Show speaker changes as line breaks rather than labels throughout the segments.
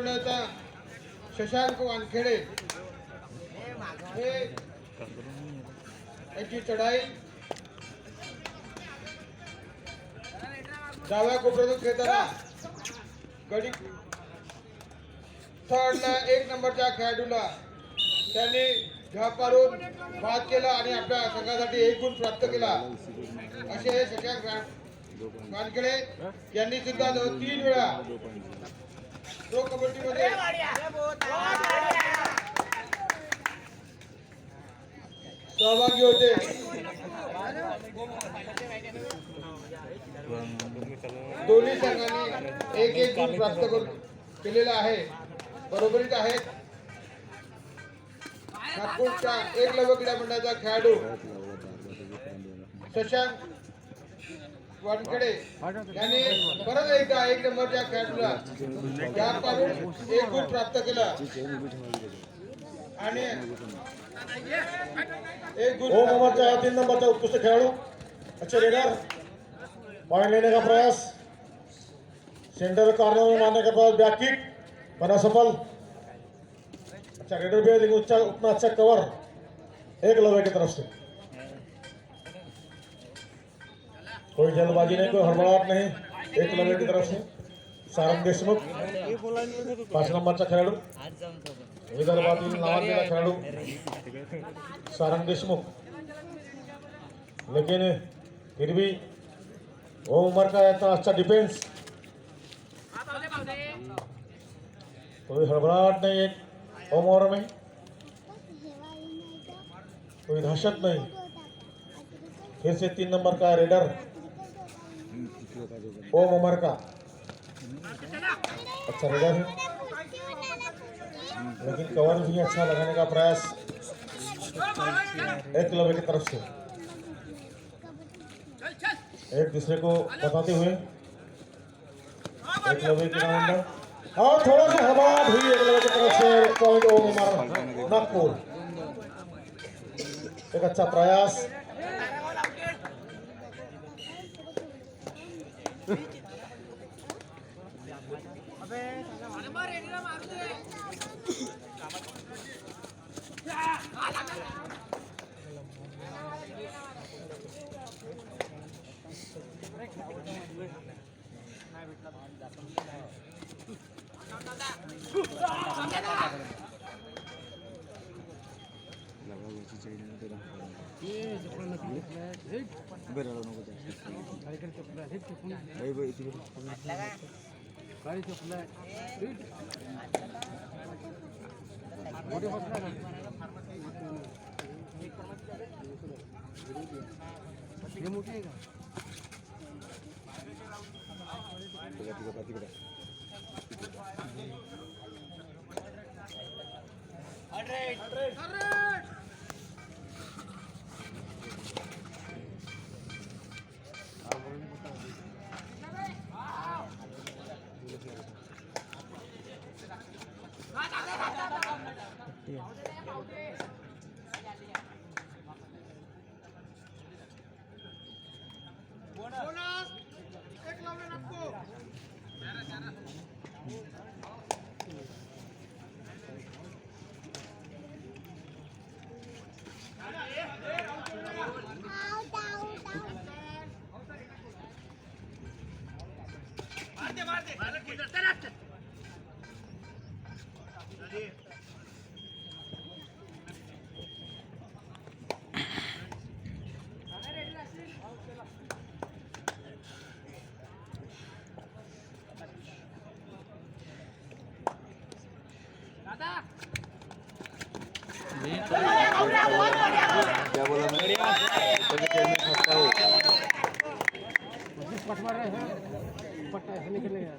मंडळाचा शशांक वानखेडे हे याची चढाई डाव्या कोपऱ्यातून खेळताना गडी थर्डला 1 नंबरच्या खेळाडूला त्यांनी झपारून बाद केला आणि आपल्या संघासाठी 1 गुण प्राप्त केला। असे शशांक वानखेडे यांनी सुद्धा 3 वेळा प्रो कबड्डीमध्ये सहभागी होते। दोन्ही संघांनी 1-1 गुण प्राप्त केलेला आहे, बरोबरीत आहेत। नागपूरच्या एकलव्य क्रीडा मंडळाचा खेळाडू शशांक वानखेडे यांनी परत एकदा 1 नंबरच्या खेळाडूला जाब पाडून 1 गुण प्राप्त केला आणि 1 गुण।
ओम अमरचा 3 नंबरचा उत्कृष्ट खेळाडू, अच्छे रेडर, पॉइंट लेने का प्रयास, सेंटर कॉर्नर में मारने के बाद बैक किक बना सफल। अच्छा रेडर भी है लेकिन उतना अच्छा कवर एकलव्य की तरफ से। कोई जल्दबाजी नहीं, कोई हड़बड़ाहट नहीं, एकलव्य की तरफ से सारंग देशमुख 5 नंबरचा खेळाडू, विदर्भातील नावाजलेला खेळाडू सारंग देशमुख। लेकिन फिर भी ओम उमर का इतना अच्छा डिफेंस, कोई हड़बड़ाहट नहीं है ओम उमर में, कोई दहशत नहीं। फिर से 3 नंबर का रेडर ओम उमर का अच्छा रेडर है, लेकिन कवर भी अच्छा लगाने का प्रयास एकलव्य की तरफ से। एक दूसरे को बताते हुए एकलव्य की राउंड और थोड़ा सा हवा भी एकलव्य की तरफ से पॉइंट ओम उमर नागपुर। एक अच्छा प्रयास,
क्या बोला मैं? फंसता हूँ।
पट मार रहे हैं, पट ऐसे निकलेगा।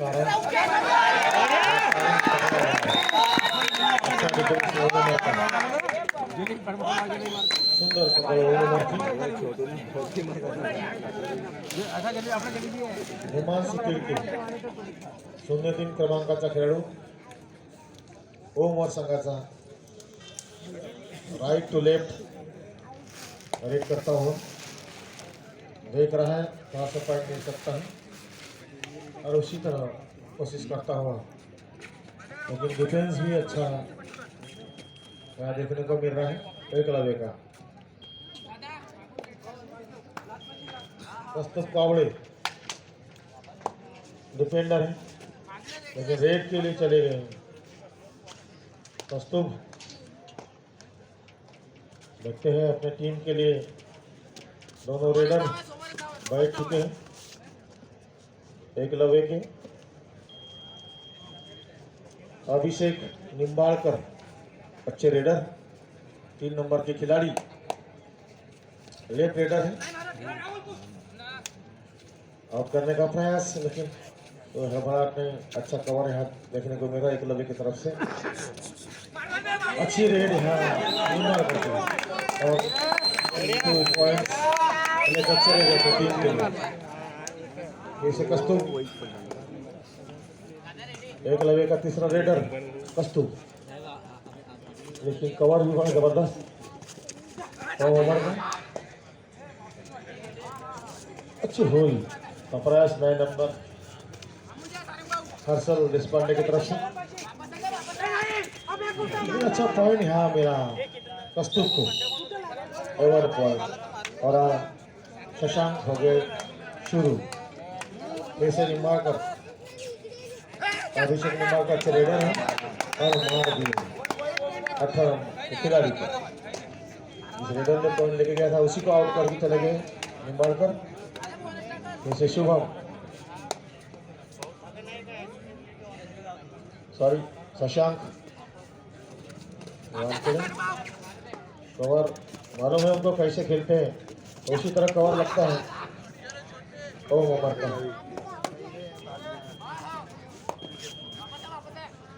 सारंग अच्छा डिफेंस सुंदर पकड़ हिमांशु तिडके 0-3 क्रमांकाचा खेळाडू ओमवर संघाचा राइट टू लेफ्ट रेड करता हुआ देख रहा है कहाँ से पॉइंट मिल सकता है और उसी तरह कोशिश करता हुआ, लेकिन डिफेंस भी अच्छा यहाँ देखने को मिल रहा है एकलव्य का। कस्तूर कावड़े डिफेंडर है लेकिन रेड के लिए चले गए हैं। कस्तूर देखते हैं अपने टीम के लिए दोनों रेडर बैठ चुके हैं एकलव्य के। अभिषेक निम्बाड़कर अच्छे रेडर 3 नंबर के खिलाड़ी लेफ्ट रेडर है। आउट करने का प्रयास लेकिन तो हरभराट ने अच्छा कवर यहाँ देखने को मिला एकलव्य की तरफ से। अच्छी रेड यहाँ निम्बाड़कर की और 2 पॉइंट्स अच्छे रेडर थे टीम के लिए। जैसे कस्तूर एकलव्य का तीसरा रेडर कस्तूर, लेकिन कवर भी बड़ा जबरदस्त ओवर में अच्छी हुई का प्रयास 9 नंबर हर्षल देशपांडे की तरफ से। अच्छा पॉइंट यहाँ मेरा कस्तूर को ओवर पॉइंट और शशांक हो गए शुरू। ऐसे निम्बाड़कर अभिषेक निम्बाड़कर अच्छे रेडर हैं और मार दिए 18 खिलाड़ी को। जिस रेडर ने पॉइंट लेके गया था उसी को आउट करके चले गए निम्बाड़कर। जैसे शुभम सॉरी शशांक कवर मालूम है उनको कैसे खेलते हैं, उसी तरह कवर लगता है। ओम उमर का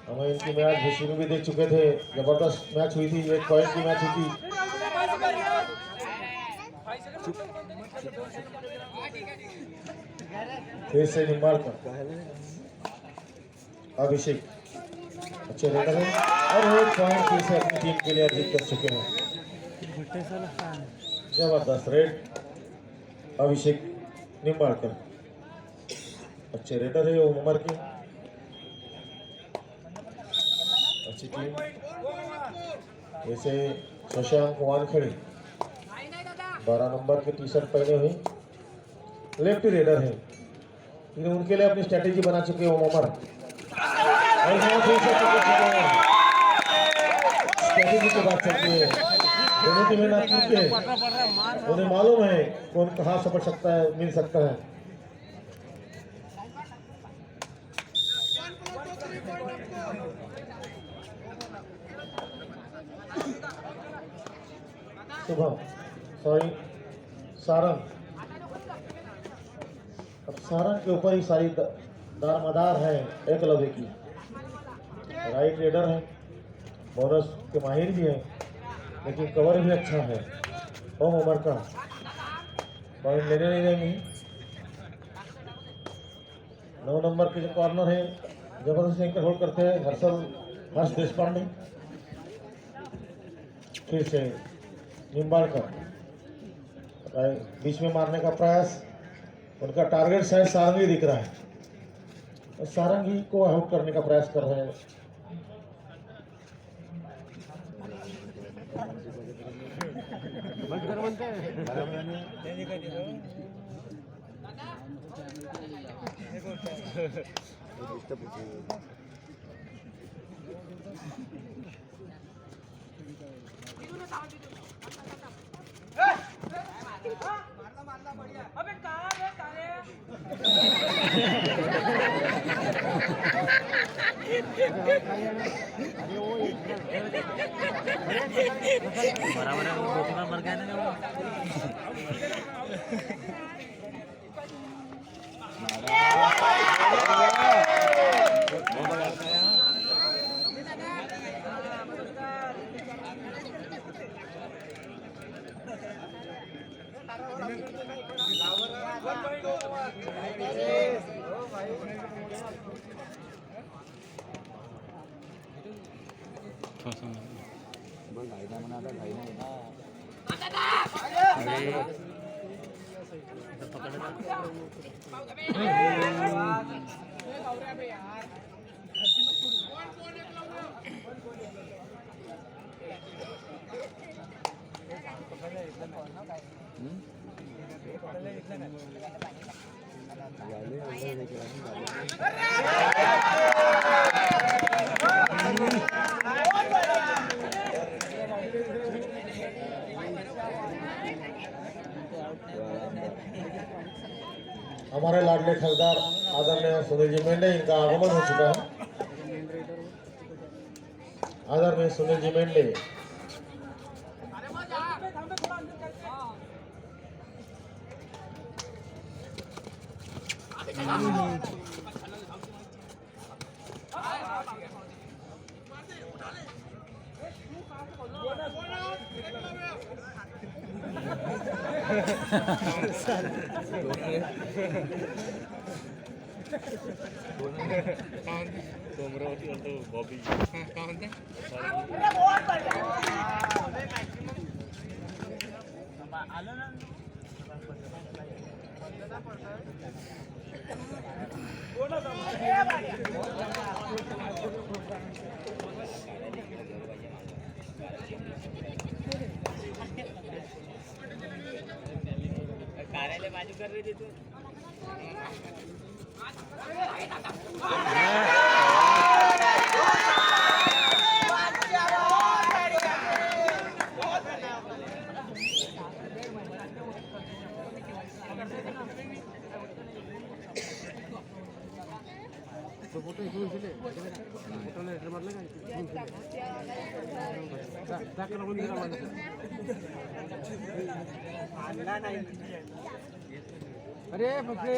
हम इनकी मैच भी शुरू भी देख चुके थे, जबरदस्त मैच हुई थी, 1 पॉइंट की मैच हुई थी। फिर से निम्बाड़कर अभिषेक अच्छे रेडर हैं और 1 पॉइंट फिर से अपनी टीम के लिए अर्जित कर चुके हैं। जबरदस्त रेड अभिषेक निम्बाड़कर अच्छे रेडर है ओम उमर के। अच्छी टीम जैसे शशांक वानखेड़े 12 नंबर के टी शर्ट पहने हुए लेफ्ट रेडर है, लेकिन उनके लिए अपनी स्ट्रेटेजी बना चुके हैं ओम उमर। स्ट्रेटेजी की बात चलती है, दोनों की मेहनत की है, उन्हें मालूम है कौन कहाँ सफल सकता है, मिल सकता है। शुभम सॉरी सारंग, अब सारंग के ऊपर ही सारी दारमदार है एकलव्य की। राइट रेडर है, बोनस के माहिर भी है, लेकिन कवर भी अच्छा है। ओम उमर का पॉइंट लेने नहीं देंगे। 9 नंबर के जो कॉर्नर है जबरदस्त एंकर होल्ड करते हैं हर्ष देशपांडे। फिर से निम्बाड़कर बीच में मारने का प्रयास, उनका टारगेट शायद सारंगी दिख रहा है, सारंगी को आउट करने का प्रयास कर रहे हैं।
बराबर है वो मर गया ना वो।
बघ घाई नाही म्हणा, आता घाई नाही ना.
हमारे लाडले खासदार आदरणीय सुनील जी मेंढे इनका आगमन हो चुका है। आदरणीय सुनील जी मेंढे
बॉबी कार्यालय बाजू कर रही थी तू
अरे बघे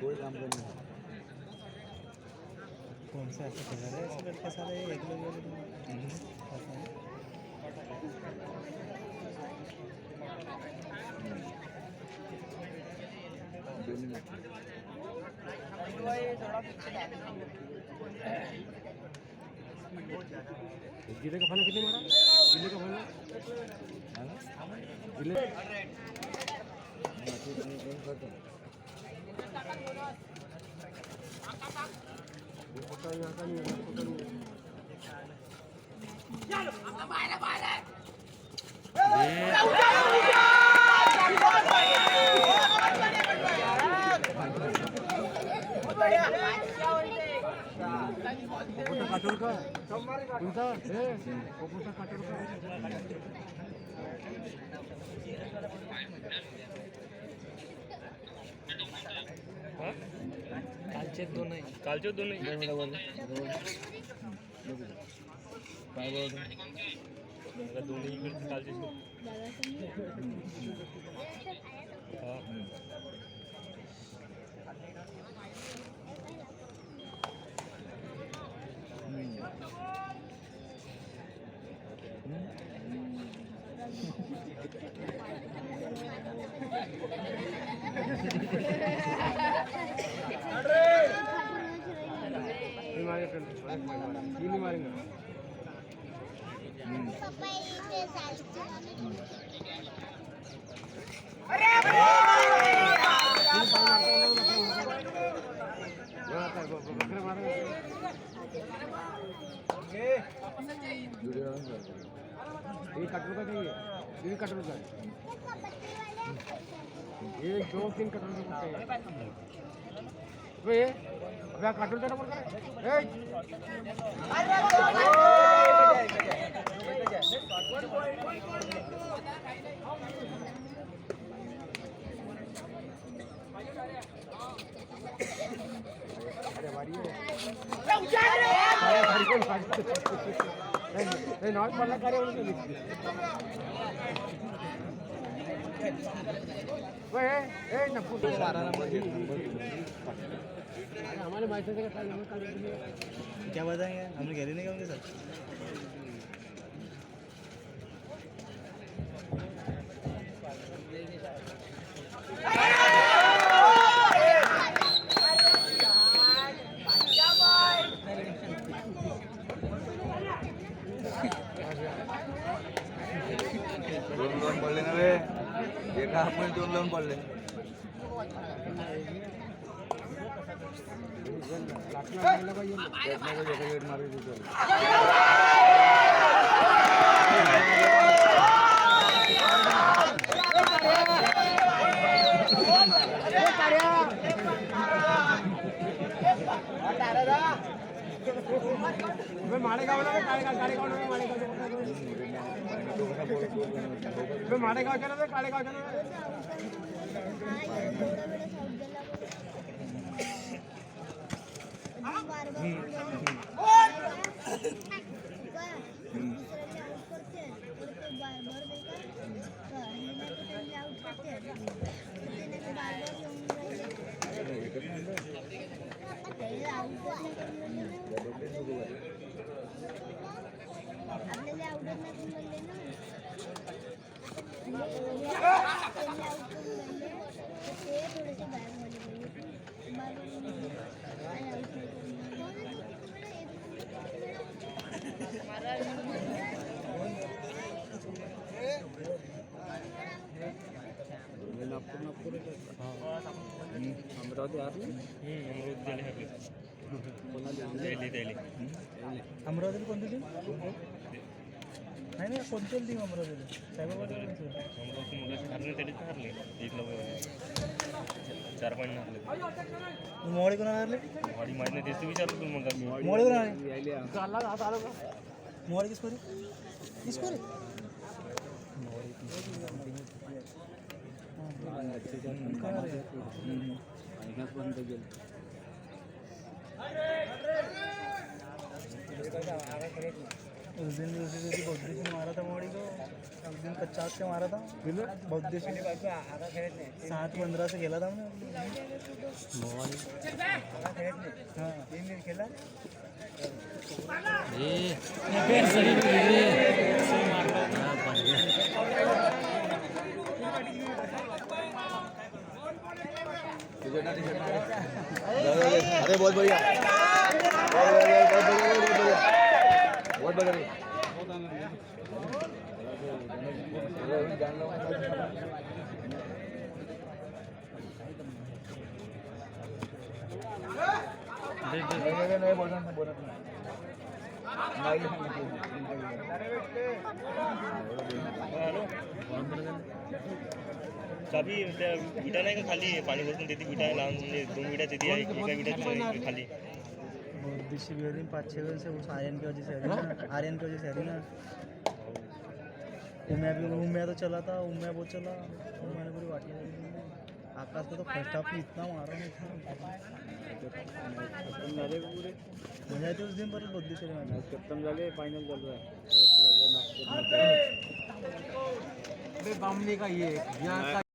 कोई काम करना
कौन सा ऐसा कलर है इस लड़के सारे एक लोग गिले का खाना कितने मारा गिले का खाना गिले कालचे दोन आहे.
कालचे दोन नाही.
काय बोलतो
मला दोन्ही इकडे कालचे हा.
क्या बताएंगे, हम गहरी नहीं होंगे सर.
दोन पडले ना रे एका आपण 2 लावून पडले
अमरावती कोणती टीम नाही कोणती टीम अमरावती साहेबाबा
हरले 4 पॉईंट हरले.
मोवाडी कोणाला हरले
मोवाडी माहिती नाही तेच विचारलं तू मग.
मोवाडी कोणाला मोवाडी किस कोरी उस दिन बौद्धेश ने मारा था मोड़ी को, उस दिन 50 से मारा था बौद्धेश ने. 7-15 से खेला था हमने. हाँ खेला
अरे बहुत बढ़िया बहुत बढ़िया नहीं बोलना
चाबी त्या विटा नाही का खाली पाणी भरून देते विटा लावून म्हणजे 2 विटा देते एका विटा खाली
बहुत दिशी भी हो रही 5-6 दिन से उस आर्यन की वजह से हरी ना, आर्यन की वजह से हरी ना। उम्या तो चला था, उम्या बहुत चला, उम्या ने पूरी वाटी लगी थी। आकाश को तो फर्स्ट हाफ में इतना मारा ना, इतना
खत्म झाले पूरे
मजा आई थी उस दिन पर बहुत दिशी मैच।
खत्म झाले फायनल चालू आहे
बामणी का ये